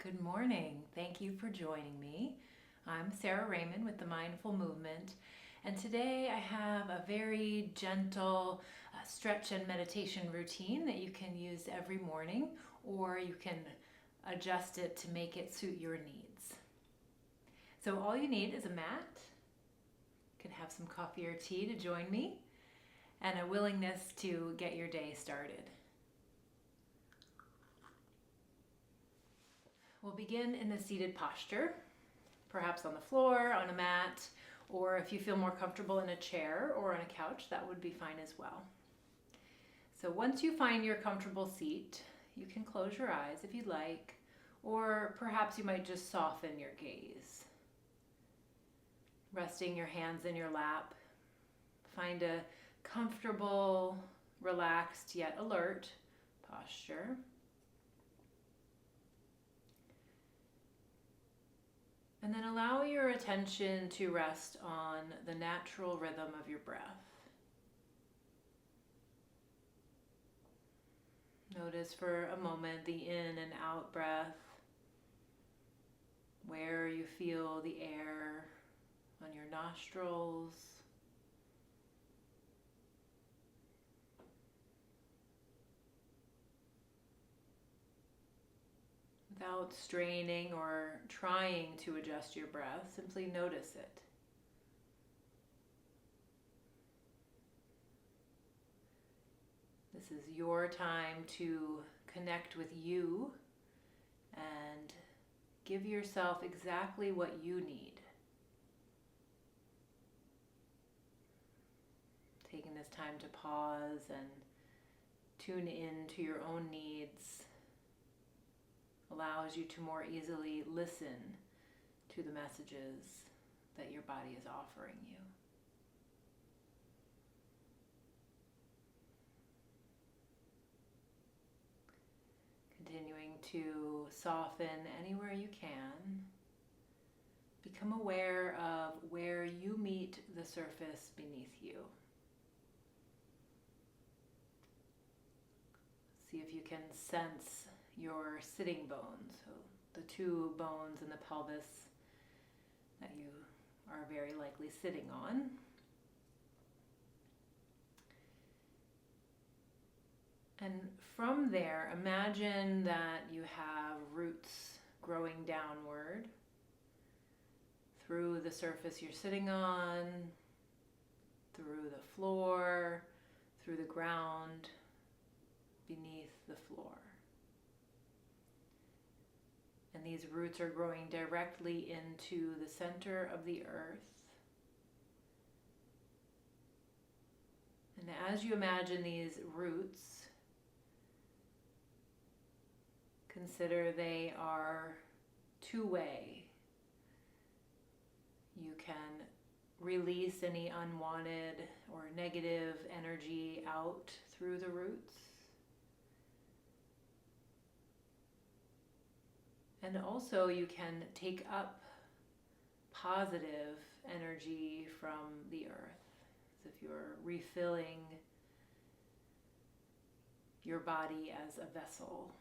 Good morning. Thank you for joining me. I'm Sara Raymond with the Mindful Movement, and today I have a very gentle stretch and meditation routine that you can use every morning, or you can adjust it to make it suit your needs. So all you need is a mat. You can have some coffee or tea to join me, and a willingness to get your day started. We'll begin in a seated posture, perhaps on the floor, on a mat, or if you feel more comfortable in a chair or on a couch, that would be fine as well. So once you find your comfortable seat, you can close your eyes if you'd like, or perhaps you might just soften your gaze. Resting your hands in your lap, find a comfortable, relaxed yet alert posture. And then allow your attention to rest on the natural rhythm of your breath. Notice for a moment the in and out breath, where you feel the air on your nostrils. Without straining or trying to adjust your breath, simply notice it. This is your time to connect with you and give yourself exactly what you need. Taking this time to pause and tune in to your own needs allows you to more easily listen to the messages that your body is offering you. Continuing to soften anywhere you can. Become aware of where you meet the surface beneath you. See if you can sense your sitting bones, so the two bones in the pelvis that you are very likely sitting on. And from there, imagine that you have roots growing downward through the surface you're sitting on, through the floor, through the ground, beneath the floor. And these roots are growing directly into the center of the earth. And as you imagine these roots, consider they are two-way. You can release any unwanted or negative energy out through the roots. And also you can take up positive energy from the earth, as if you're refilling your body as a vessel.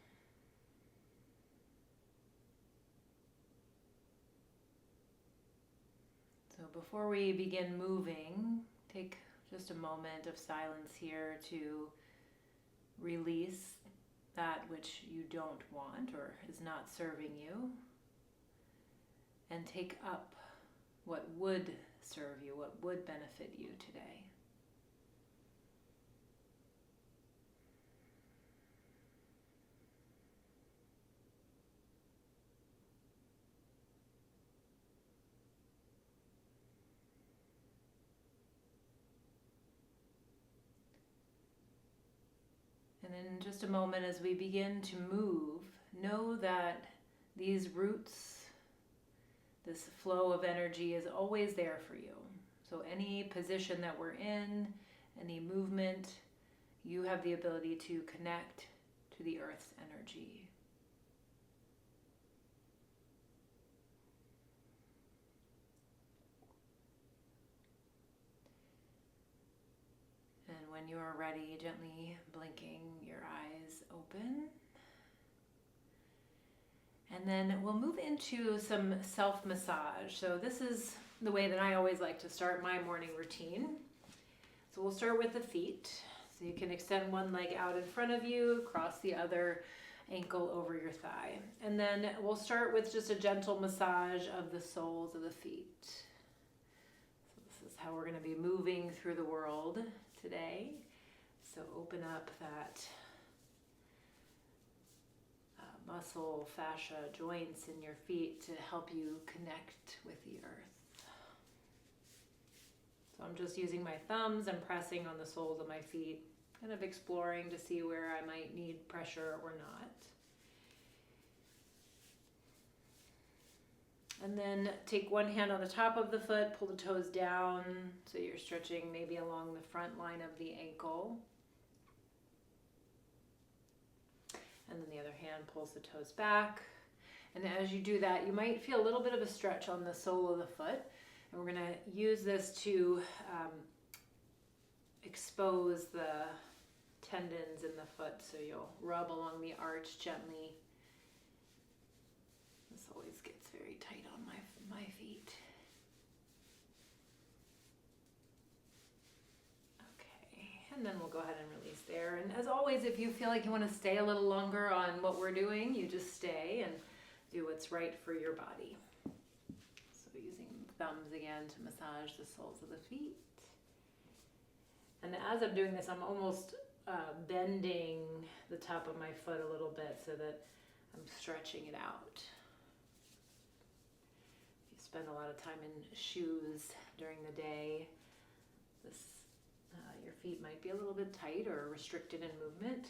So before we begin moving, take just a moment of silence here to release that which you don't want or is not serving you, and take up what would serve you, what would benefit you today. And in just a moment, as we begin to move, know that these roots, this flow of energy is always there for you. So any position that we're in, any movement, you have the ability to connect to the earth's energy. And when you are ready, gently blinking your eyes open. And then we'll move into some self-massage. So this is the way that I always like to start my morning routine. So we'll start with the feet. So you can extend one leg out in front of you, cross the other ankle over your thigh. And then we'll start with just a gentle massage of the soles of the feet. So this is how we're going to be moving through the world today. So open up that muscle, fascia, joints in your feet to help you connect with the earth. So I'm just using my thumbs and pressing on the soles of my feet, kind of exploring to see where I might need pressure or not. And then take one hand on the top of the foot, pull the toes down so you're stretching maybe along the front line of the ankle. And then the other hand pulls the toes back. And as you do that, you might feel a little bit of a stretch on the sole of the foot. And we're going to use this to expose the tendons in the foot. So you'll rub along the arch gently. This always gets very tight on my feet. And then we'll go ahead and release there. And as always, if you feel like you want to stay a little longer on what we're doing, you just stay and do what's right for your body. So using thumbs again to massage the soles of the feet. And as I'm doing this, I'm almost bending the top of my foot a little bit so that I'm stretching it out. If you spend a lot of time in shoes during the day, your feet might be a little bit tight or restricted in movement.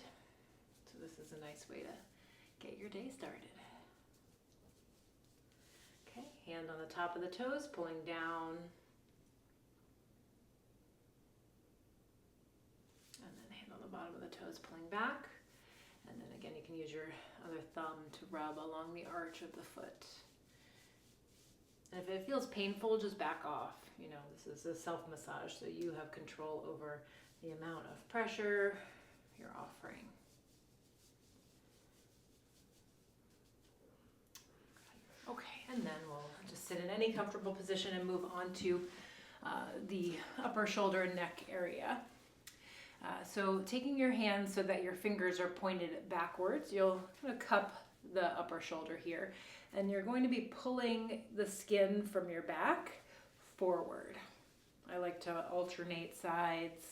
So this is a nice way to get your day started. Okay, hand on the top of the toes, pulling down. And then hand on the bottom of the toes, pulling back. And then again, you can use your other thumb to rub along the arch of the foot. And if it feels painful, just back off. You know, this is a self-massage, so you have control over the amount of pressure you're offering. Okay, and then we'll just sit in any comfortable position and move on to the upper shoulder and neck area. So taking your hands so that your fingers are pointed backwards, you'll kind of cup the upper shoulder here. And you're going to be pulling the skin from your back forward. I like to alternate sides.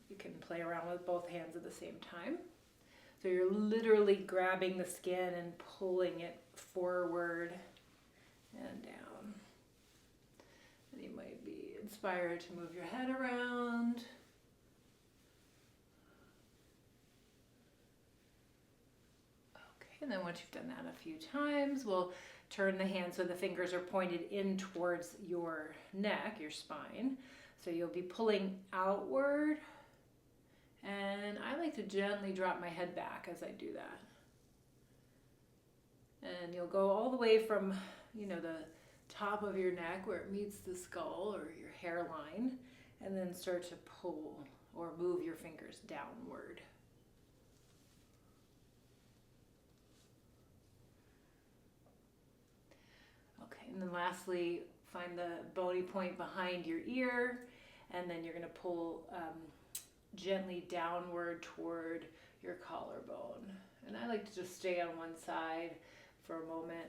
You can play around with both hands at the same time. So you're literally grabbing the skin and pulling it forward and down. And you might be inspired to move your head around. And then once you've done that a few times, we'll turn the hand so the fingers are pointed in towards your neck, your spine. So you'll be pulling outward. And I like to gently drop my head back as I do that. And you'll go all the way from, the top of your neck where it meets the skull or your hairline, and then start to pull or move your fingers downward. And then lastly, find the bony point behind your ear, and then you're going to pull gently downward toward your collarbone. And I like to just stay on one side for a moment.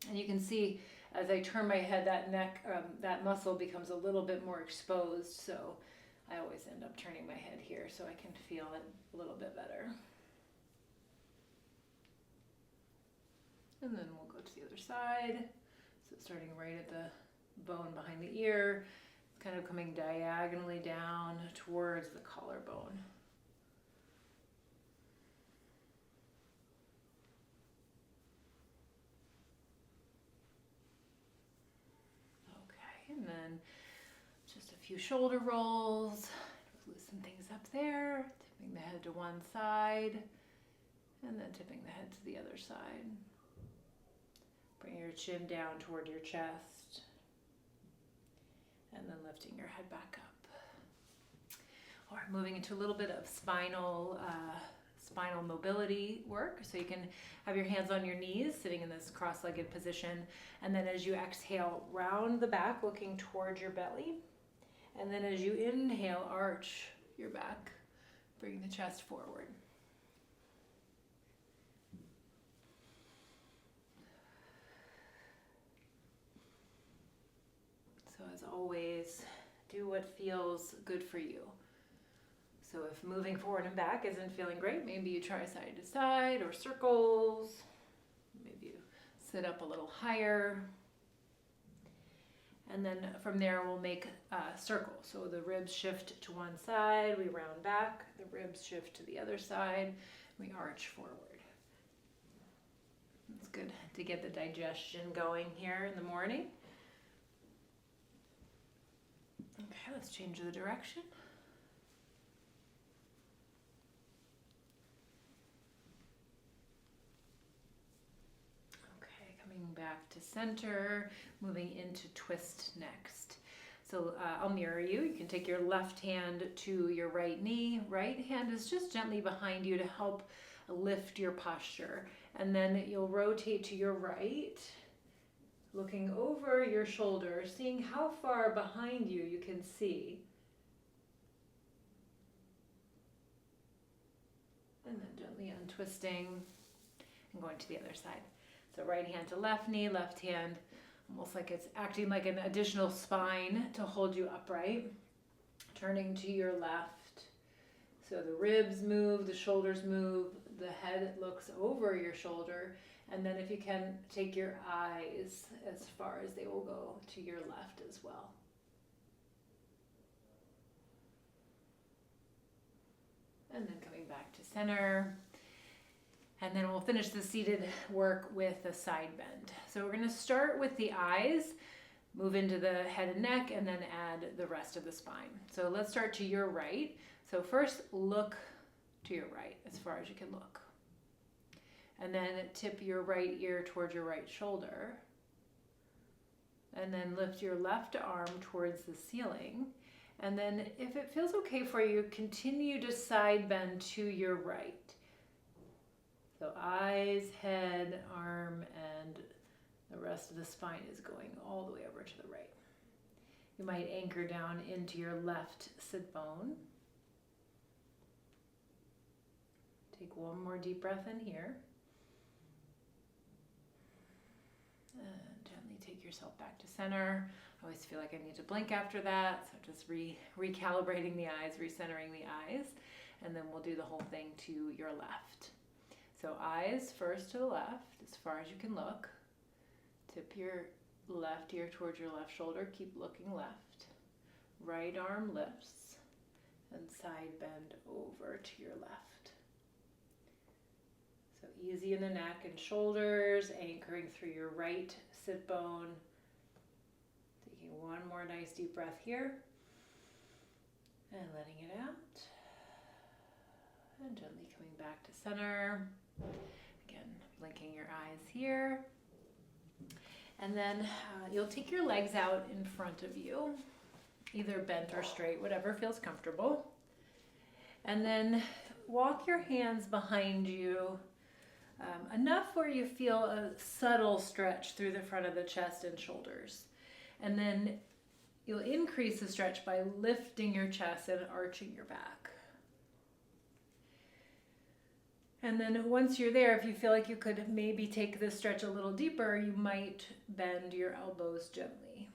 And you can see as I turn my head, that neck, that muscle becomes a little bit more exposed. So I always end up turning my head here so I can feel it a little bit better. And then we'll go to the other side. So starting right at the bone behind the ear, kind of coming diagonally down towards the collarbone. Okay, and then just a few shoulder rolls. Loosen things up there, tipping the head to one side, and then tipping the head to the other side. Bring your chin down toward your chest, and then lifting your head back up. All right, moving into a little bit of spinal spinal mobility work. So you can have your hands on your knees, sitting in this cross-legged position. And then as you exhale, round the back, looking towards your belly. And then as you inhale, arch your back, bring the chest forward. So as always, do what feels good for you. So if moving forward and back isn't feeling great, maybe you try side to side or circles. Maybe you sit up a little higher. And then from there we'll make a circle. So the ribs shift to one side, we round back, the ribs shift to the other side, we arch forward. It's good to get the digestion going here in the morning. Okay, let's change the direction. Okay, coming back to center, moving into twist next. So I'll mirror you. You can take your left hand to your right knee. Right hand is just gently behind you to help lift your posture. And then you'll rotate to your right, looking over your shoulder, seeing how far behind you can see. And then gently untwisting and going to the other side. So right hand to left knee, left hand, almost like it's acting like an additional spine to hold you upright. Turning to your left. So the ribs move, the shoulders move, the head looks over your shoulder. And then if you can, take your eyes as far as they will go to your left as well. And then coming back to center. And then we'll finish the seated work with a side bend. So we're going to start with the eyes, move into the head and neck, and then add the rest of the spine. So let's start to your right. So first, look to your right as far as you can look. And then tip your right ear towards your right shoulder. And then lift your left arm towards the ceiling. And then if it feels okay for you, continue to side bend to your right. So eyes, head, arm, and the rest of the spine is going all the way over to the right. You might anchor down into your left sit bone. Take one more deep breath in here. And gently take yourself back to center. I always feel like I need to blink after that, so just recalibrating the eyes, recentering the eyes, and then we'll do the whole thing to your left. So eyes first to the left, as far as you can look. Tip your left ear towards your left shoulder, keep looking left. Right arm lifts, and side bend over to your left. So easy in the neck and shoulders, anchoring through your right sit bone. Taking one more nice deep breath here. And letting it out. And gently coming back to center. Again, blinking your eyes here. And then you'll take your legs out in front of you, either bent or straight, whatever feels comfortable. And then walk your hands behind you, enough where you feel a subtle stretch through the front of the chest and shoulders. And then you'll increase the stretch by lifting your chest and arching your back. And then once you're there, if you feel like you could maybe take this stretch a little deeper, you might bend your elbows gently.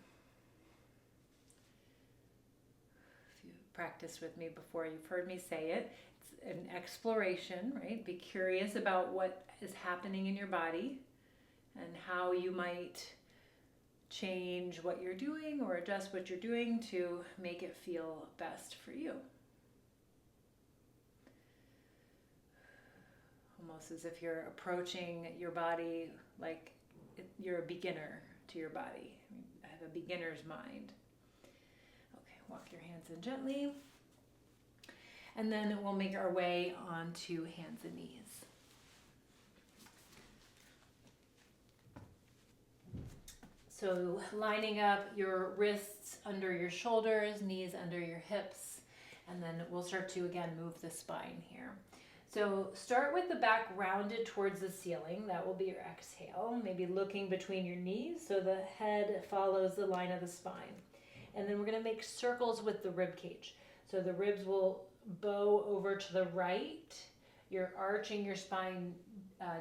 If you've practiced with me before, you've heard me say it. It's an exploration, right? Be curious about what is happening in your body and how you might change what you're doing or adjust what you're doing to make it feel best for you. Almost as if you're approaching your body like you're a beginner to your body. I have a beginner's mind. Okay, walk your hands in gently. And then we'll make our way onto hands and knees. So lining up your wrists under your shoulders, knees under your hips, and then we'll start to again move the spine here. So start with the back rounded towards the ceiling. That will be your exhale. Maybe looking between your knees so the head follows the line of the spine. And then we're going to make circles with the rib cage. So the ribs will bow over to the right. You're arching your spine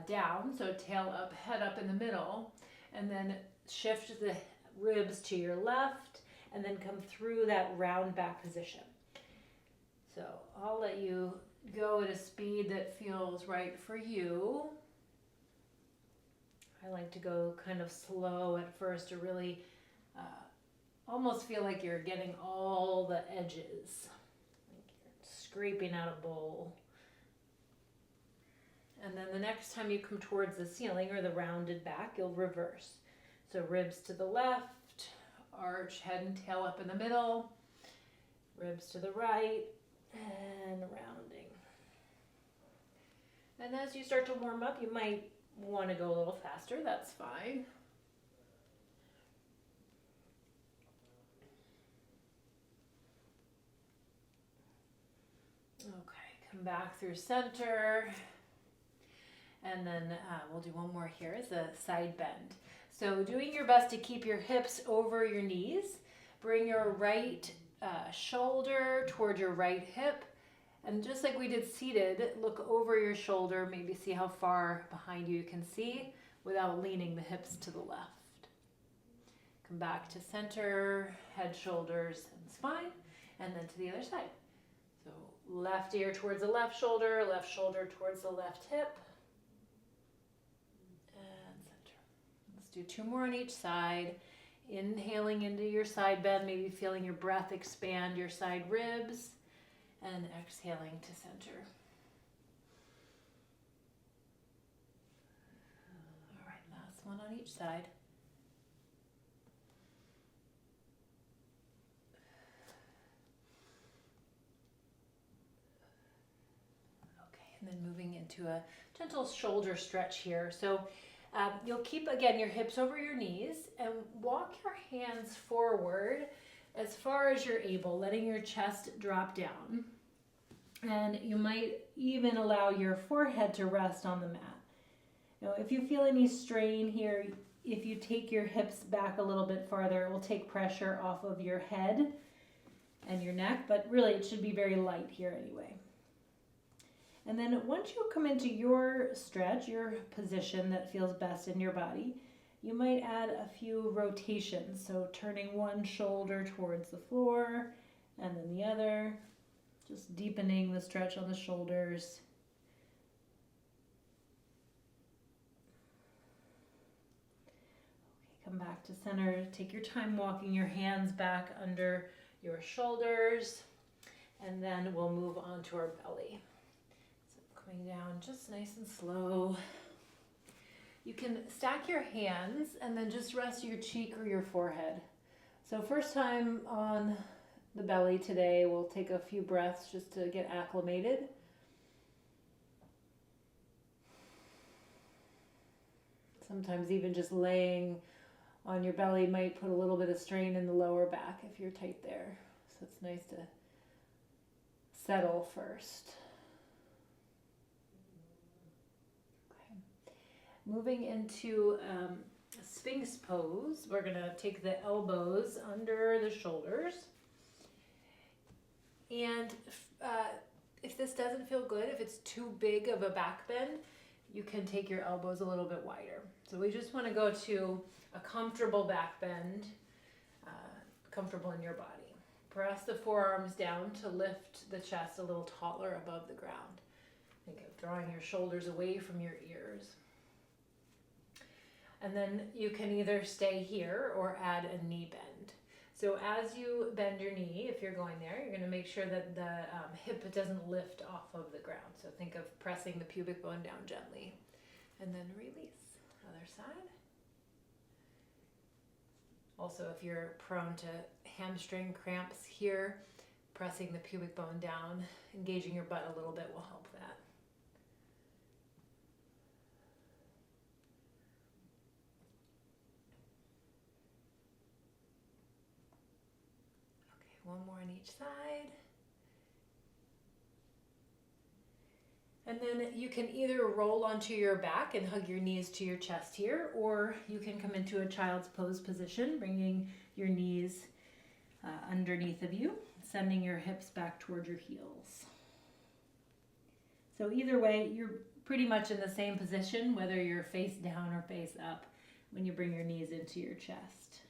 down, so tail up, head up in the middle. And then shift the ribs to your left and then come through that round back position. So I'll let you go at a speed that feels right for you. I like to go kind of slow at first to really almost feel like you're getting all the edges, like you're scraping out a bowl. And then the next time you come towards the ceiling or the rounded back, you'll reverse. So ribs to the left, arch, head and tail up in the middle, ribs to the right, and rounding. And as you start to warm up, you might want to go a little faster. That's fine. Okay, come back through center. And then we'll do one more here is a side bend. So doing your best to keep your hips over your knees. Bring your right shoulder toward your right hip. And just like we did seated, look over your shoulder, maybe see how far behind you can see without leaning the hips to the left. Come back to center, head, shoulders, and spine, and then to the other side. So left ear towards the left shoulder towards the left hip, and center. Let's do 2 more on each side. Inhaling into your side bend, maybe feeling your breath expand your side ribs. And exhaling to center. All right, last one on each side. Okay, and then moving into a gentle shoulder stretch here. So you'll keep, again, your hips over your knees and walk your hands forward as far as you're able, letting your chest drop down. And you might even allow your forehead to rest on the mat. Now, if you feel any strain here, if you take your hips back a little bit farther, it will take pressure off of your head and your neck, but really it should be very light here anyway. And then once you come into your stretch, your position that feels best in your body, you might add a few rotations. So turning one shoulder towards the floor and then the other, just deepening the stretch on the shoulders. Okay, come back to center. Take your time walking your hands back under your shoulders, and then we'll move on to our belly. So coming down just nice and slow. You can stack your hands and then just rest your cheek or your forehead. So first time on the belly today, we'll take a few breaths just to get acclimated. Sometimes even just laying on your belly might put a little bit of strain in the lower back if you're tight there. So it's nice to settle first. Moving into Sphinx pose, we're going to take the elbows under the shoulders. And if this doesn't feel good, if it's too big of a back bend, you can take your elbows a little bit wider. So we just want to go to a comfortable back bend, comfortable in your body. Press the forearms down to lift the chest a little taller above the ground. Think of drawing your shoulders away from your ears. And then you can either stay here or add a knee bend. So as you bend your knee, if you're going there, you're going to make sure that the hip doesn't lift off of the ground. So think of pressing the pubic bone down gently. And then release. Other side. Also, if you're prone to hamstring cramps here, pressing the pubic bone down, engaging your butt a little bit will help that. One more on each side. And then you can either roll onto your back and hug your knees to your chest here, or you can come into a child's pose position, bringing your knees underneath of you, sending your hips back toward your heels. So either way, you're pretty much in the same position, whether you're face down or face up, when you bring your knees into your chest.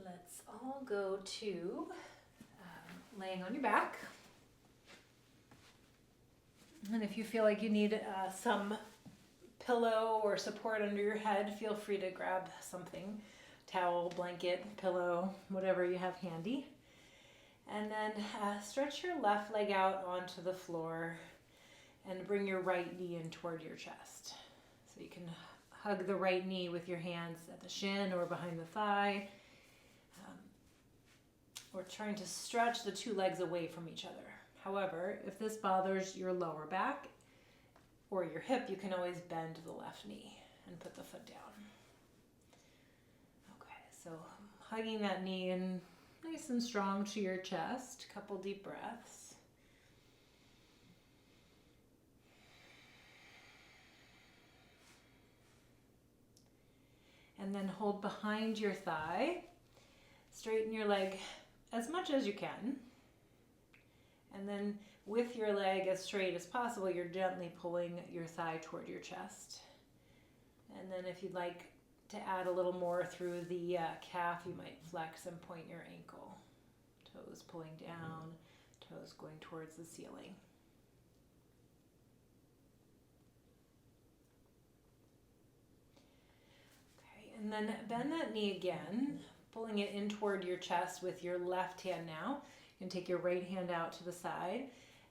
Let's all go to laying on your back. And if you feel like you need some pillow or support under your head, feel free to grab something, towel, blanket, pillow, whatever you have handy. And then stretch your left leg out onto the floor and bring your right knee in toward your chest. So you can hug the right knee with your hands at the shin or behind the thigh. We're trying to stretch the two legs away from each other. However, if this bothers your lower back or your hip, you can always bend the left knee and put the foot down. Okay, so hugging that knee in nice and strong to your chest. Couple deep breaths. And then hold behind your thigh. Straighten your leg as much as you can. And then with your leg as straight as possible, you're gently pulling your thigh toward your chest. And then if you'd like to add a little more through the calf, you might flex and point your ankle. Toes pulling down, toes going towards the ceiling. Okay, and then bend that knee again, pulling it in toward your chest with your left hand now. You can take your right hand out to the side,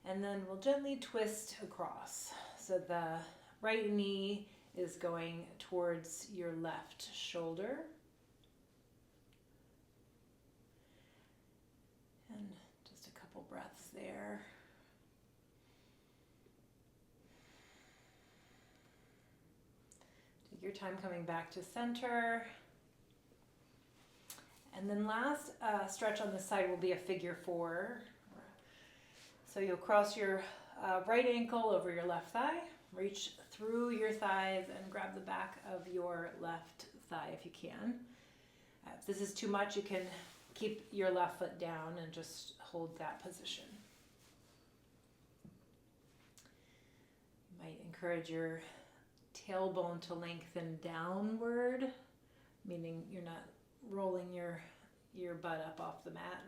and then we'll gently twist across. So the right knee is going towards your left shoulder. And just a couple breaths there. Take your time coming back to center. And then last stretch on this side will be a figure four. So you'll cross your right ankle over your left thigh, reach through your thighs and grab the back of your left thigh if you can. If this is too much, you can keep your left foot down and just hold that position. You might encourage your tailbone to lengthen downward, meaning you're not rolling your butt up off the mat.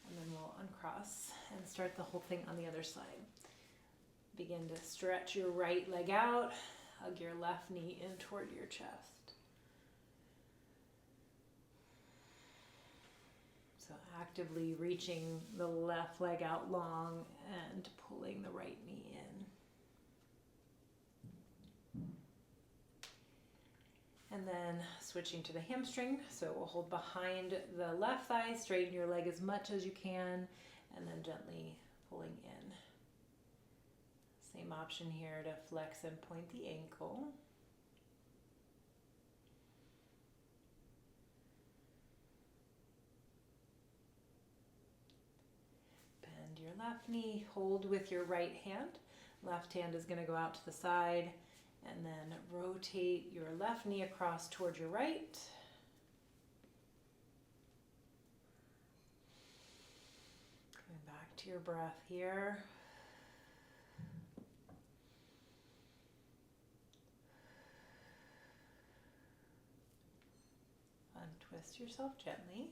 And then we'll uncross and start the whole thing on the other side. Begin to stretch your right leg out, hug your left knee in toward your chest. So actively reaching the left leg out long and pulling the right knee in. And then switching to the hamstring. So we'll hold behind the left thigh, straighten your leg as much as you can, and then gently pulling in. Same option here to flex and point the ankle. Bend your left knee, hold with your right hand. Left hand is going to go out to the side, and then rotate your left knee across toward your right. Coming back to your breath here. Untwist yourself gently.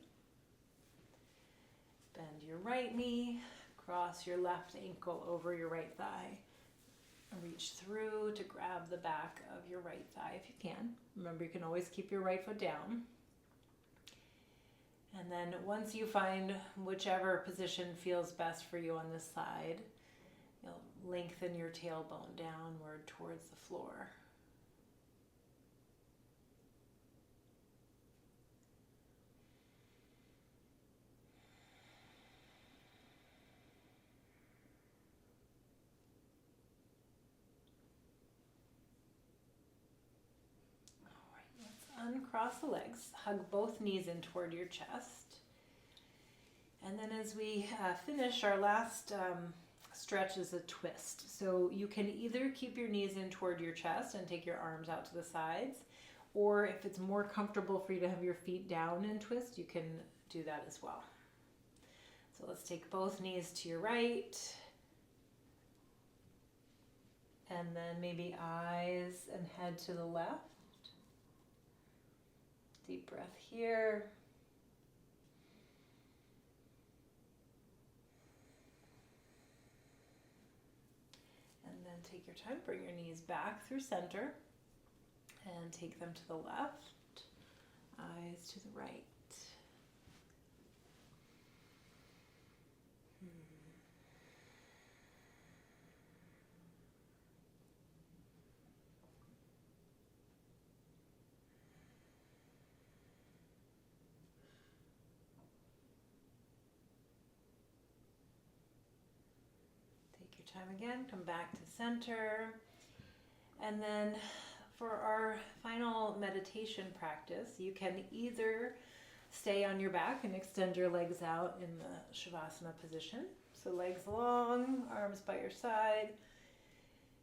Bend your right knee, cross your left ankle over your right thigh. Reach through to grab the back of your right thigh if you can. Remember, you can always keep your right foot down. And then once you find whichever position feels best for you on this side, you'll lengthen your tailbone downward towards the floor. across the legs. Hug both knees in toward your chest. And then as we finish, our last stretch is a twist. So you can either keep your knees in toward your chest and take your arms out to the sides, or if it's more comfortable for you to have your feet down and twist, you can do that as well. So let's take both knees to your right, and then maybe eyes and head to the left. Deep breath here. And then take your time, bring your knees back through center and take them to the left, eyes to the right. Take your time again, come back to center. And then for our final meditation practice, you can either stay on your back and extend your legs out in the shavasana position. So legs long, arms by your side.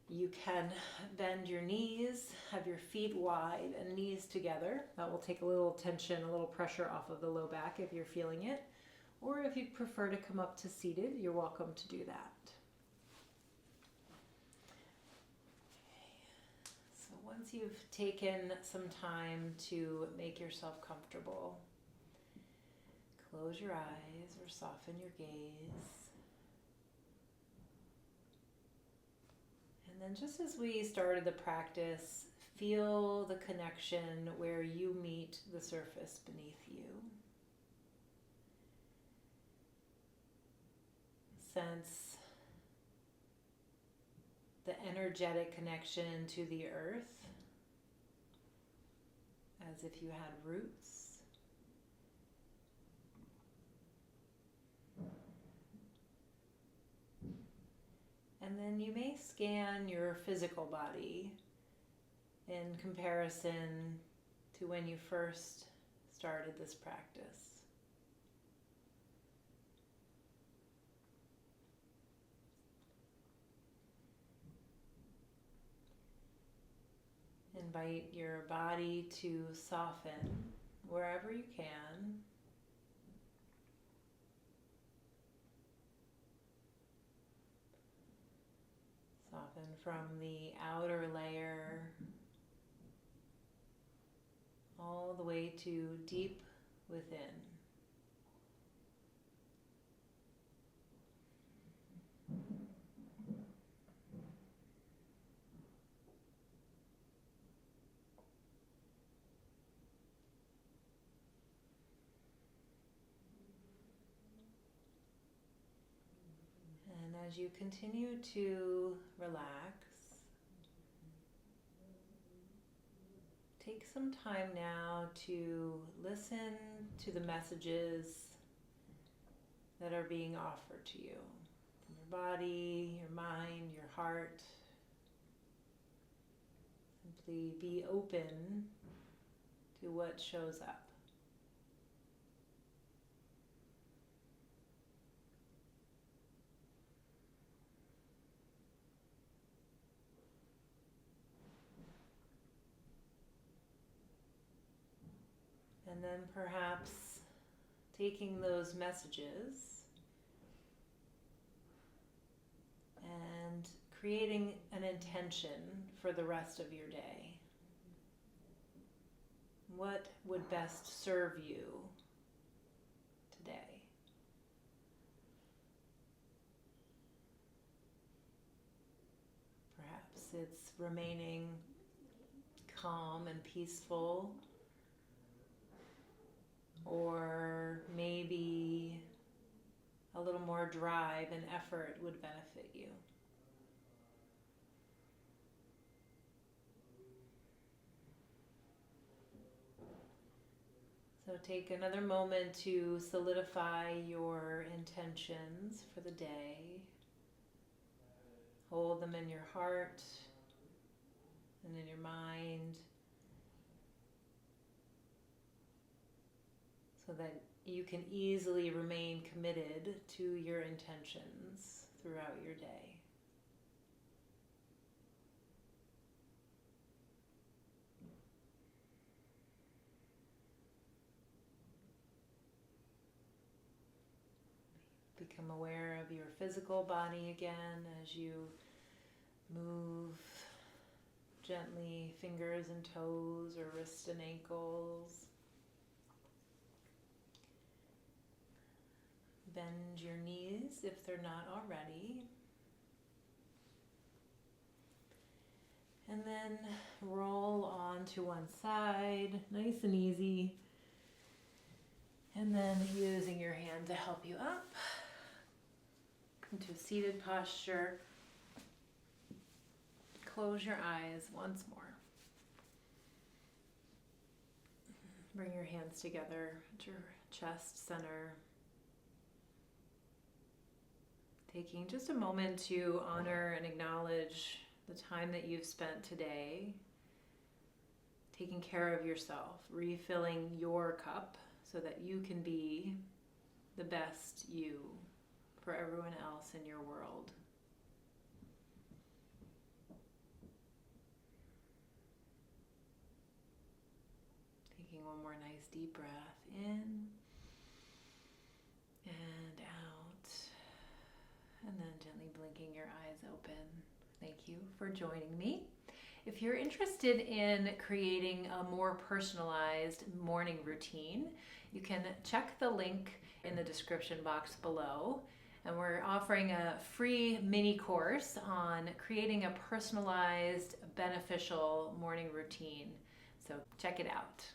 You can bend your knees, have your feet wide and knees together. That will take a little tension, a little pressure off of the low back if you're feeling it. Or if you prefer to come up to seated, you're welcome to do that. Once you've taken some time to make yourself comfortable, close your eyes or soften your gaze. And then just as we started the practice, feel the connection where you meet the surface beneath you. Sense the energetic connection to the earth, as if you had roots. And then you may scan your physical body in comparison to when you first started this practice. Invite your body to soften wherever you can. Soften from the outer layer all the way to deep within. As you continue to relax, take some time now to listen to the messages that are being offered to you from your body, your mind, your heart. Simply be open to what shows up. And then perhaps taking those messages and creating an intention for the rest of your day. What would best serve you today? Perhaps it's remaining calm and peaceful, or maybe a little more drive and effort would benefit you. So take another moment to solidify your intentions for the day. Hold them in your heart and in your mind. so that you can easily remain committed to your intentions throughout your day. Become aware of your physical body again as you move gently fingers and toes or wrists and ankles. Bend your knees if they're not already. And then roll on to one side, nice and easy. And then using your hand to help you up into a seated posture. Close your eyes once more. Bring your hands together at your chest center. Taking just a moment to honor and acknowledge the time that you've spent today, taking care of yourself, refilling your cup so that you can be the best you for everyone else in your world. Taking one more nice deep breath in and out, and then gently blinking your eyes open. Thank you for joining me. If you're interested in creating a more personalized morning routine, you can check the link in the description box below. And we're offering a free mini course on creating a personalized, beneficial morning routine. So check it out.